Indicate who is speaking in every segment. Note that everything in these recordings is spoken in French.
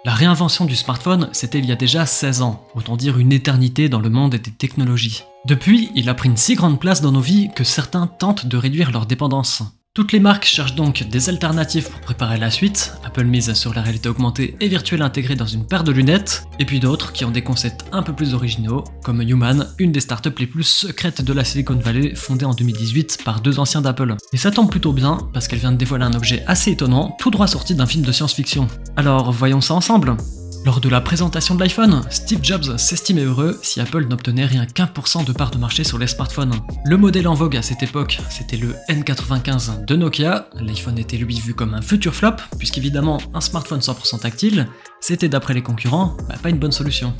Speaker 1: La réinvention du smartphone, c'était il y a déjà 16 ans, autant dire une éternité dans le monde des technologies. Depuis, il a pris une si grande place dans nos vies que certains tentent de réduire leur dépendance. Toutes les marques cherchent donc des alternatives pour préparer la suite, Apple mise sur la réalité augmentée et virtuelle intégrée dans une paire de lunettes, et puis d'autres qui ont des concepts un peu plus originaux, comme Human, une des startups les plus secrètes de la Silicon Valley, fondée en 2018 par deux anciens d'Apple. Et ça tombe plutôt bien, parce qu'elle vient de dévoiler un objet assez étonnant, tout droit sorti d'un film de science-fiction. Alors voyons ça ensemble. Lors de la présentation de l'iPhone, Steve Jobs s'estimait heureux si Apple n'obtenait rien qu'1% de part de marché sur les smartphones. Le modèle en vogue à cette époque, c'était le N95 de Nokia. L'iPhone était lui vu comme un futur flop, puisqu'évidemment un smartphone 100% tactile, c'était d'après les concurrents, pas une bonne solution.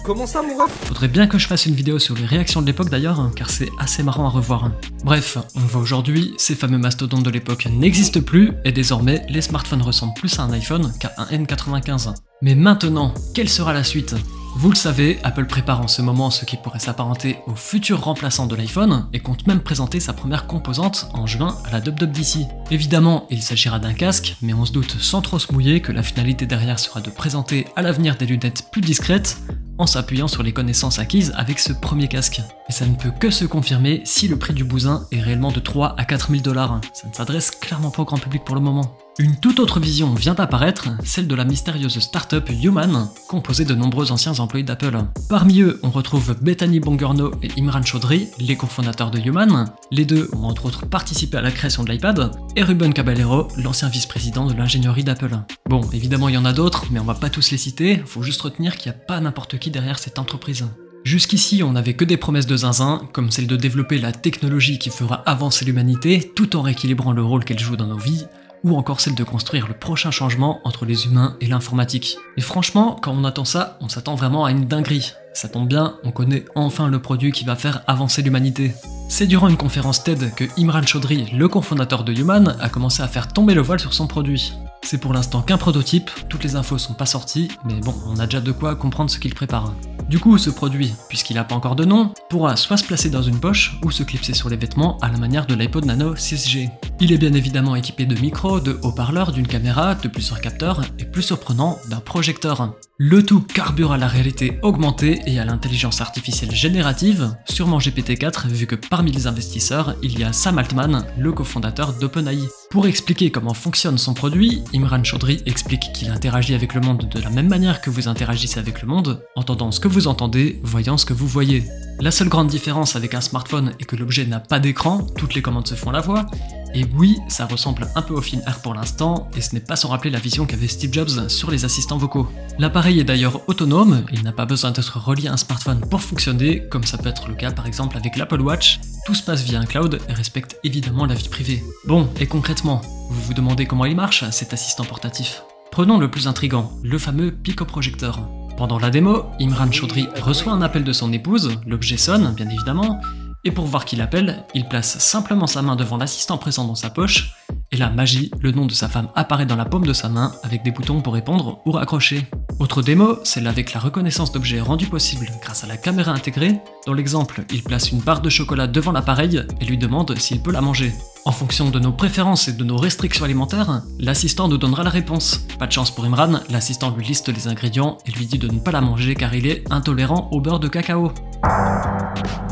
Speaker 2: Comment ça, mon ref?
Speaker 1: Faudrait bien que je fasse une vidéo sur les réactions de l'époque d'ailleurs, car c'est assez marrant à revoir. Bref, on voit aujourd'hui, ces fameux mastodontes de l'époque n'existent plus, et désormais, les smartphones ressemblent plus à un iPhone qu'à un N95. Mais maintenant, quelle sera la suite? Vous le savez, Apple prépare en ce moment ce qui pourrait s'apparenter au futur remplaçant de l'iPhone, et compte même présenter sa première composante en juin à la WWDC. Évidemment, il s'agira d'un casque, mais on se doute sans trop se mouiller que la finalité derrière sera de présenter à l'avenir des lunettes plus discrètes, en s'appuyant sur les connaissances acquises avec ce premier casque. Et ça ne peut que se confirmer si le prix du bousin est réellement de 3 à 4 000 $. Ça ne s'adresse clairement pas au grand public pour le moment. Une toute autre vision vient d'apparaître, celle de la mystérieuse startup Human, composée de nombreux anciens employés d'Apple. Parmi eux, on retrouve Bethany Bongorno et Imran Chaudhry, les cofondateurs de Human. Les deux ont entre autres participé à la création de l'iPad, et Ruben Caballero, l'ancien vice-président de l'ingénierie d'Apple. Bon, évidemment il y en a d'autres, mais on va pas tous les citer, faut juste retenir qu'il n'y a pas n'importe qui derrière cette entreprise. Jusqu'ici, on n'avait que des promesses de zinzin, comme celle de développer la technologie qui fera avancer l'humanité, tout en rééquilibrant le rôle qu'elle joue dans nos vies, ou encore celle de construire le prochain changement entre les humains et l'informatique. Et franchement, quand on attend ça, on s'attend vraiment à une dinguerie. Ça tombe bien, on connaît enfin le produit qui va faire avancer l'humanité. C'est durant une conférence TED que Imran Chaudhry, le cofondateur de Human, a commencé à faire tomber le voile sur son produit. C'est pour l'instant qu'un prototype, toutes les infos sont pas sorties, mais bon, on a déjà de quoi comprendre ce qu'il prépare. Du coup, ce produit, puisqu'il n'a pas encore de nom, pourra soit se placer dans une poche ou se clipser sur les vêtements à la manière de l'iPod Nano 6G. Il est bien évidemment équipé de micros, de haut-parleurs, d'une caméra, de plusieurs capteurs et plus surprenant, d'un projecteur. Le tout carbure à la réalité augmentée et à l'intelligence artificielle générative, sûrement GPT-4 vu que parmi les investisseurs, il y a Sam Altman, le cofondateur d'OpenAI. Pour expliquer comment fonctionne son produit, Imran Chaudhry explique qu'il interagit avec le monde de la même manière que vous interagissez avec le monde, entendant ce que vous entendez, voyant ce que vous voyez. La seule grande différence avec un smartphone est que l'objet n'a pas d'écran, toutes les commandes se font à la voix, et oui, ça ressemble un peu au film R pour l'instant, et ce n'est pas sans rappeler la vision qu'avait Steve Jobs sur les assistants vocaux. L'appareil est d'ailleurs autonome, il n'a pas besoin d'être relié à un smartphone pour fonctionner, comme ça peut être le cas par exemple avec l'Apple Watch, tout se passe via un cloud et respecte évidemment la vie privée. Bon, et concrètement, vous vous demandez comment il marche cet assistant portatif? Prenons le plus intriguant, le fameux picoprojecteur. Pendant la démo, Imran Chaudhry reçoit un appel de son épouse, l'objet sonne bien évidemment, et pour voir qui l'appelle, il place simplement sa main devant l'assistant présent dans sa poche, et la magie, le nom de sa femme apparaît dans la paume de sa main avec des boutons pour répondre ou raccrocher. Autre démo, celle avec la reconnaissance d'objets rendue possible grâce à la caméra intégrée. Dans l'exemple, il place une barre de chocolat devant l'appareil et lui demande s'il peut la manger. En fonction de nos préférences et de nos restrictions alimentaires, l'assistant nous donnera la réponse. Pas de chance pour Imran, l'assistant lui liste les ingrédients et lui dit de ne pas la manger car il est intolérant au beurre de cacao.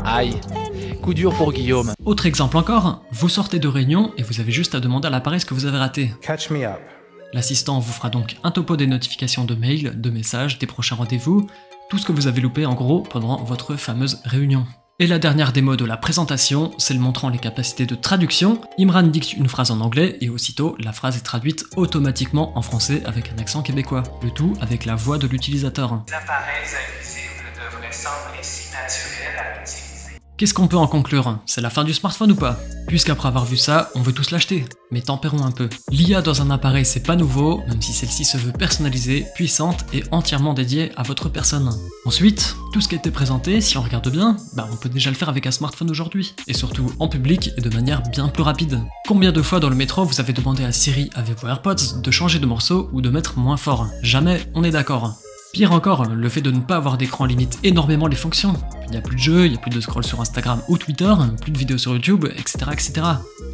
Speaker 2: Aïe, coup dur pour Guillaume.
Speaker 1: Autre exemple encore, vous sortez de réunion et vous avez juste à demander à l'appareil ce que vous avez raté.
Speaker 3: Catch me up.
Speaker 1: L'assistant vous fera donc un topo des notifications de mails, de messages, des prochains rendez-vous, tout ce que vous avez loupé en gros pendant votre fameuse réunion. Et la dernière démo de la présentation, celle montrant les capacités de traduction. Imran dicte une phrase en anglais et aussitôt, la phrase est traduite automatiquement en français avec un accent québécois. Le tout avec la voix de l'utilisateur.
Speaker 4: Les appareils invisibles devraient sembler si naturels à utiliser.
Speaker 1: Qu'est-ce qu'on peut en conclure? C'est la fin du smartphone ou pas? Puisqu'après avoir vu ça, on veut tous l'acheter. Mais tempérons un peu. L'IA dans un appareil c'est pas nouveau, même si celle-ci se veut personnalisée, puissante et entièrement dédiée à votre personne. Ensuite, tout ce qui a été présenté, si on regarde bien, on peut déjà le faire avec un smartphone aujourd'hui. Et surtout en public et de manière bien plus rapide. Combien de fois dans le métro vous avez demandé à Siri avec vos AirPods de changer de morceau ou de mettre moins fort? Jamais, on est d'accord. Pire encore, le fait de ne pas avoir d'écran limite énormément les fonctions. Il n'y a plus de jeux, il n'y a plus de scroll sur Instagram ou Twitter, plus de vidéos sur YouTube, etc., etc.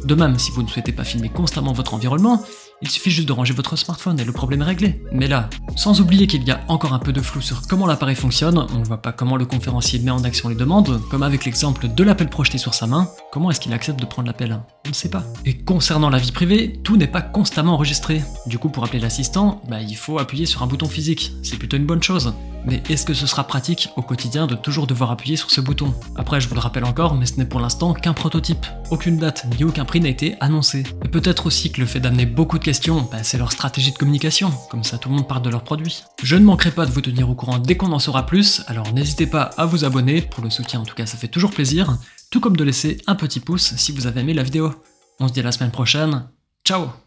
Speaker 1: De même, si vous ne souhaitez pas filmer constamment votre environnement, Il suffit juste de ranger votre smartphone et le problème est réglé. Mais là, sans oublier qu'il y a encore un peu de flou sur comment l'appareil fonctionne, on ne voit pas comment le conférencier met en action les demandes, comme avec l'exemple de l'appel projeté sur sa main, comment est-ce qu'il accepte de prendre l'appel? On ne sait pas. Et concernant la vie privée, tout n'est pas constamment enregistré. Du coup, pour appeler l'assistant, il faut appuyer sur un bouton physique, c'est plutôt une bonne chose. Mais est-ce que ce sera pratique au quotidien de toujours devoir appuyer sur ce bouton? Après, je vous le rappelle encore, mais ce n'est pour l'instant qu'un prototype. Aucune date ni aucun prix n'a été annoncé. Et peut-être aussi que le fait d'amener beaucoup de questions, c'est leur stratégie de communication, comme ça tout le monde parle de leurs produits. Je ne manquerai pas de vous tenir au courant dès qu'on en saura plus, alors n'hésitez pas à vous abonner, pour le soutien en tout cas ça fait toujours plaisir, tout comme de laisser un petit pouce si vous avez aimé la vidéo. On se dit à la semaine prochaine, ciao!